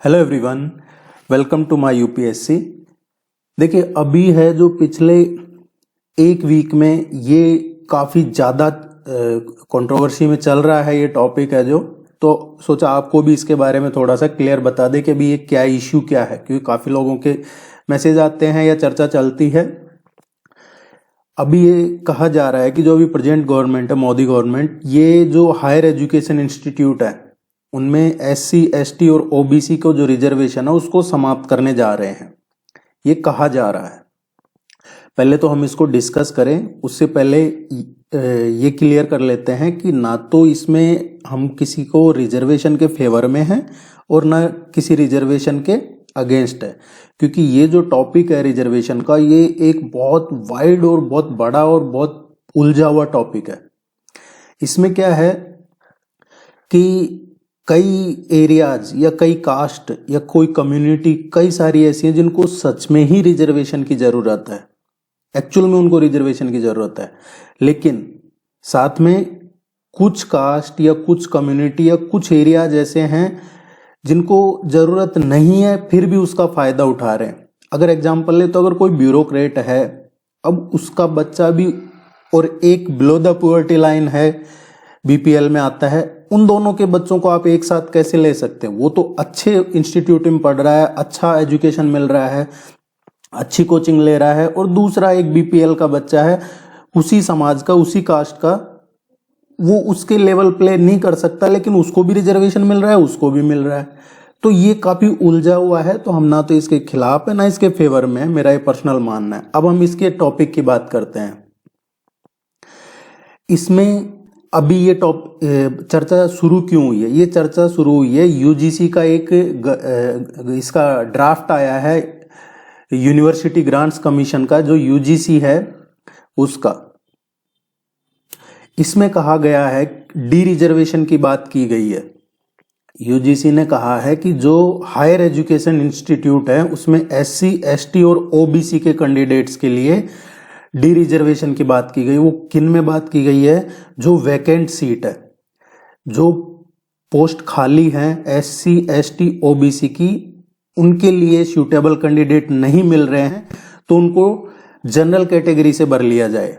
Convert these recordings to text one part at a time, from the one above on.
Hello everyone, welcome to my UPSC. देखिए, अभी है जो पिछले एक वीक में ये काफ़ी ज़्यादा कंट्रोवर्सी में चल रहा है, ये टॉपिक है जो, तो सोचा आपको भी इसके बारे में थोड़ा सा क्लियर बता दे कि अभी ये क्या इश्यू क्या है, क्योंकि काफ़ी लोगों के मैसेज आते हैं या चर्चा चलती है। अभी ये कहा जा रहा है कि जो अभी प्रेजेंट गवर्नमेंट है, मोदी गवर्नमेंट, ये जो हायर एजुकेशन इंस्टीट्यूट है उनमें एससी, एसटी और ओबीसी को जो रिजर्वेशन है उसको समाप्त करने जा रहे हैं, ये कहा जा रहा है। पहले तो हम इसको डिस्कस करें, उससे पहले ये क्लियर कर लेते हैं कि ना तो इसमें हम किसी को रिजर्वेशन के फेवर में हैं और ना किसी रिजर्वेशन के अगेंस्ट है, क्योंकि ये जो टॉपिक है रिजर्वेशन का, ये एक बहुत वाइड और बहुत बड़ा और बहुत उलझा हुआ टॉपिक है। इसमें क्या है कि कई एरियाज या कई कास्ट या कोई कम्युनिटी, कई सारी ऐसी हैं जिनको सच में ही रिजर्वेशन की ज़रूरत है, एक्चुअल में उनको रिजर्वेशन की ज़रूरत है, लेकिन साथ में कुछ कास्ट या कुछ कम्युनिटी या कुछ एरियाज ऐसे हैं जिनको ज़रूरत नहीं है फिर भी उसका फ़ायदा उठा रहे हैं। अगर एग्जाम्पल ले तो अगर कोई ब्यूरोक्रेट है, अब उसका बच्चा भी और एक बिलो द पुअर्टी लाइन है, बीपीएल में आता है, उन दोनों के बच्चों को आप एक साथ कैसे ले सकते हैं? वो तो अच्छे इंस्टीट्यूट में पढ़ रहा है, अच्छा एजुकेशन मिल रहा है, अच्छी कोचिंग ले रहा है, और दूसरा एक बीपीएल का बच्चा है, उसी समाज का, उसी कास्ट का, वो उसके लेवल प्ले नहीं कर सकता, लेकिन उसको भी रिजर्वेशन मिल रहा है, उसको भी मिल रहा है। तो ये काफी उलझा हुआ है, तो हम ना तो इसके खिलाफ है ना इसके फेवर में है, मेरा ये पर्सनल मानना है। अब हम इसके टॉपिक की बात करते हैं। इसमें अभी ये चर्चा शुरू क्यों हुई है? ये चर्चा शुरू हुई है, यूजीसी का एक इसका ड्राफ्ट आया है, यूनिवर्सिटी ग्रांट्स कमीशन का, जो यूजीसी है उसका। इसमें कहा गया है, डी रिजर्वेशन की बात की गई है। यूजीसी ने कहा है कि जो हायर एजुकेशन इंस्टीट्यूट है उसमें एससी, एसटी और ओबीसी के कैंडिडेट्स के लिए डी रिजर्वेशन की बात की गई। वो किन में बात की गई है? जो वैकेंट सीट है, जो पोस्ट खाली हैं एससी, एसटी, ओबीसी की, उनके लिए सूटेबल कैंडिडेट नहीं मिल रहे हैं तो उनको जनरल कैटेगरी से भर लिया जाए।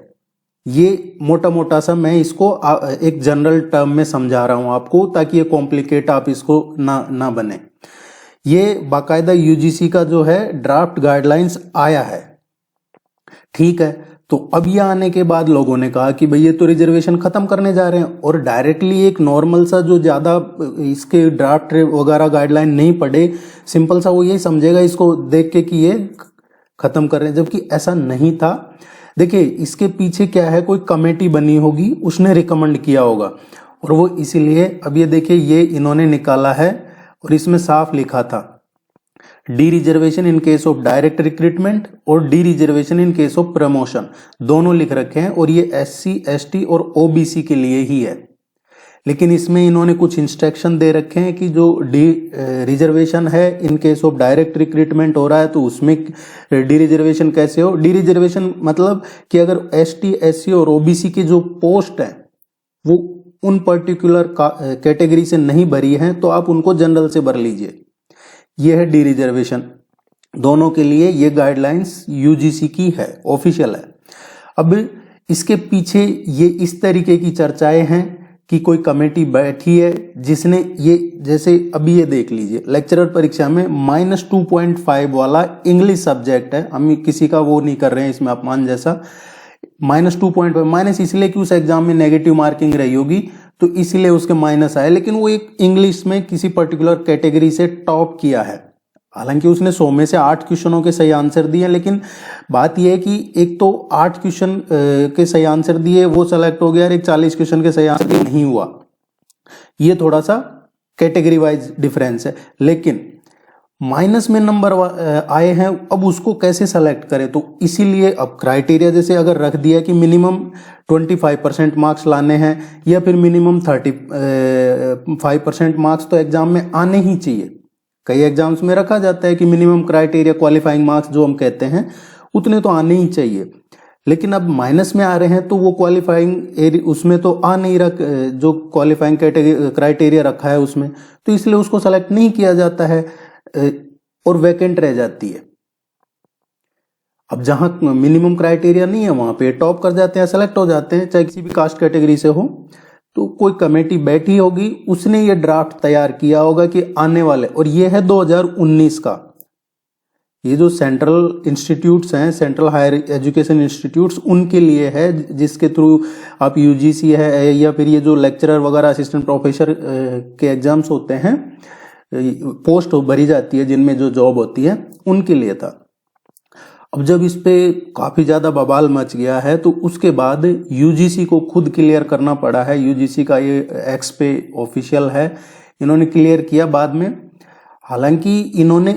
ये मोटा मोटा सा मैं इसको एक जनरल टर्म में समझा रहा हूं आपको, ताकि ये कॉम्प्लिकेट आप इसको ना बने। ये बाकायदा यूजीसी का जो है ड्राफ्ट गाइडलाइंस आया है, ठीक है। तो अब ये आने के बाद लोगों ने कहा कि भाई ये तो रिजर्वेशन खत्म करने जा रहे हैं, और डायरेक्टली एक नॉर्मल सा जो ज्यादा इसके ड्राफ्ट वगैरह गाइडलाइन नहीं पढ़े, सिंपल सा वो यही समझेगा इसको देख के कि ये खत्म कर रहे हैं, जबकि ऐसा नहीं था। देखिए, इसके पीछे क्या है, कोई कमेटी बनी होगी, उसने रिकमेंड किया होगा, और वो इसीलिए, अब ये देखिए, ये इन्होंने निकाला है और इसमें साफ लिखा था dereservation in case of direct recruitment और dereservation in case of promotion, दोनों लिख रखे हैं, और ये एससी, एसटी और ओबीसी के लिए ही है। लेकिन इसमें इन्होंने कुछ इंस्ट्रक्शन दे रखे हैं कि जो डी रिजर्वेशन है इन केस ऑफ डायरेक्ट रिक्रूटमेंट हो रहा है तो उसमें डी रिजर्वेशन कैसे हो। डी रिजर्वेशन मतलब कि अगर एसटी, एससी और ओबीसी की जो पोस्ट है वो उन पर्टिकुलर कैटेगरी से नहीं भरी है तो आप उनको जनरल से भर लीजिए। ये है डी रिजर्वेशन, दोनों के लिए ये गाइडलाइंस यूजीसी की है, ऑफिशियल है। अब इसके पीछे ये इस तरीके की चर्चाएं हैं कि कोई कमेटी बैठी है जिसने ये, जैसे अभी ये देख लीजिए, लेक्चरर परीक्षा में -2.5 वाला इंग्लिश सब्जेक्ट है, हम किसी का वो नहीं कर रहे हैं इसमें अपमान जैसा, -2.5 माइनस इसलिए कि उस एग्जाम में नेगेटिव मार्किंग रही होगी तो इसलिए उसके माइनस आए, लेकिन वो एक इंग्लिश में किसी पर्टिकुलर कैटेगरी से टॉप किया है। हालांकि उसने 100 में से 8 क्वेश्चनों के सही आंसर दिए, लेकिन बात यह है कि एक तो 8 क्वेश्चन के सही आंसर दिए वो सेलेक्ट हो गया, और एक 40 क्वेश्चन के सही आंसर नहीं हुआ। ये थोड़ा सा कैटेगरी वाइज डिफरेंस है, लेकिन माइनस में नंबर आए हैं, अब उसको कैसे सेलेक्ट करें? तो इसीलिए अब क्राइटेरिया जैसे अगर रख दिया कि मिनिमम 25% मार्क्स लाने हैं या फिर मिनिमम 35% मार्क्स तो एग्जाम में आने ही चाहिए। कई एग्जाम्स में रखा जाता है कि मिनिमम क्राइटेरिया क्वालिफाइंग मार्क्स जो हम कहते हैं उतने तो आने ही चाहिए, लेकिन अब माइनस में आ रहे हैं तो वो क्वालिफाइंग उसमें तो आ नहीं जो क्वालिफाइंग क्राइटेरिया रखा है उसमें, तो इसलिए उसको सेलेक्ट नहीं किया जाता है। और वैकेंट रह जाती है। अब जहां मिनिमम क्राइटेरिया नहीं है वहां पे टॉप कर जाते हैं, सेलेक्ट हो जाते हैं, चाहे किसी भी कास्ट कैटेगरी से हो। तो कोई कमेटी बैठी होगी, उसने ये ड्राफ्ट तैयार किया होगा कि आने वाले, और ये है 2019 का, ये जो सेंट्रल इंस्टीट्यूट्स हैं, सेंट्रल हायर एजुकेशन इंस्टीट्यूट्स, उनके लिए है, जिसके थ्रू आप यूजीसी है या फिर ये जो लेक्चरर वगैरह असिस्टेंट प्रोफेसर के एग्जाम्स होते हैं, पोस्ट भरी जाती है जिनमें जो जॉब होती है, उनके लिए था। अब जब इस पे काफी ज्यादा बवाल मच गया है तो उसके बाद यूजीसी को खुद क्लियर करना पड़ा है। यूजीसी का ये एक्स पे ऑफिशियल है, इन्होंने क्लियर किया बाद में। हालांकि इन्होंने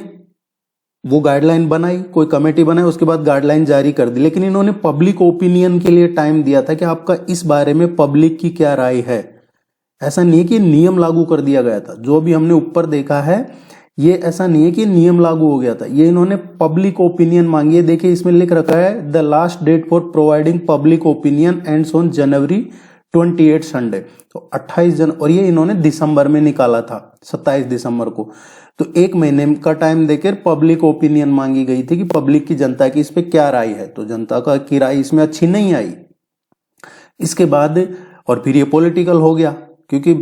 वो गाइडलाइन बनाई, कोई कमेटी बनाई, उसके बाद गाइडलाइन जारी कर दी, लेकिन इन्होंने पब्लिक ओपिनियन के लिए टाइम दिया था कि आपका इस बारे में पब्लिक की क्या राय है। ऐसा नहीं है कि नियम लागू कर दिया गया था, जो भी हमने ऊपर देखा है ये ऐसा नहीं है कि नियम लागू हो गया था, ये इन्होंने पब्लिक ओपिनियन मांगी है। देखिए इसमें लिख रखा है the last date for providing public opinion ends on January 28 Sunday, तो 28 जन, और ये इन्होंने दिसंबर में निकाला था, 27 दिसंबर को। तो एक महीने का टाइम देकर पब्लिक ओपिनियन मांगी गई थी कि पब्लिक की, जनता की इस पे क्या राय है। तो जनता का की राय इसमें अच्छी नहीं आई। इसके बाद और फिर ये पॉलिटिकल हो गया, क्योंकि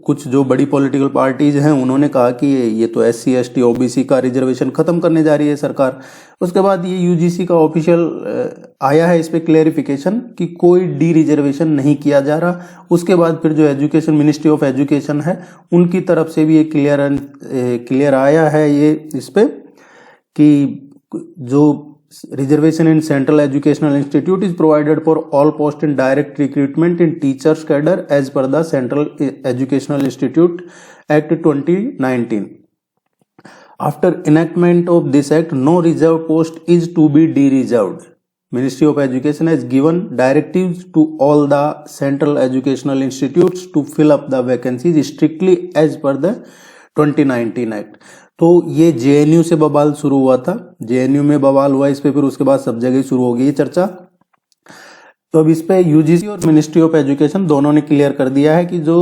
कुछ जो बड़ी पॉलिटिकल पार्टीज हैं उन्होंने कहा कि ये तो SC ST OBC का रिजर्वेशन खत्म करने जा रही है सरकार। उसके बाद ये यूजीसी का ऑफिशियल आया है इस पे क्लेरिफिकेशन कि कोई डी रिजर्वेशन नहीं किया जा रहा। उसके बाद फिर जो एजुकेशन, मिनिस्ट्री ऑफ एजुकेशन है, उनकी तरफ से भी ये क्लियर आया है ये इस पे कि जो reservation in central educational institute is provided for all post in direct recruitment in teachers cadre as per the Central Educational Institute Act 2019. After enactment of this act, no reserved post is to be de-reserved. Ministry of Education has given directives to all the central educational institutes to fill up the vacancies strictly as per the 2019 Act. तो ये JNU से बवाल शुरू हुआ था, JNU में बवाल हुआ इस पे, फिर उसके बाद सब जगह शुरू हो गई चर्चा। तो अब इस पे यूजीसी और मिनिस्ट्री ऑफ एजुकेशन दोनों ने क्लियर कर दिया है कि जो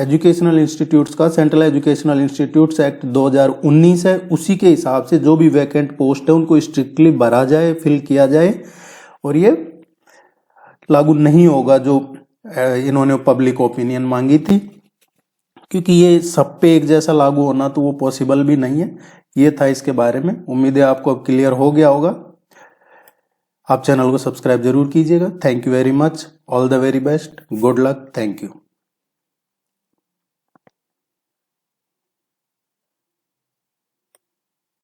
एजुकेशनल इंस्टीट्यूट्स का सेंट्रल एजुकेशनल इंस्टीट्यूट्स एक्ट 2019 है, उसी के हिसाब से जो भी वैकेंट पोस्ट है उनको स्ट्रिक्टली भरा जाए, फिल किया जाए, और ये लागू नहीं होगा जो इन्होंने पब्लिक ओपिनियन मांगी थी, क्योंकि ये सब पे एक जैसा लागू होना तो वो पॉसिबल भी नहीं है। ये था इसके बारे में। उम्मीद है आपको अब क्लियर हो गया होगा। आप चैनल को सब्सक्राइब जरूर कीजिएगा। Thank you very much, all the very best, good luck, thank you.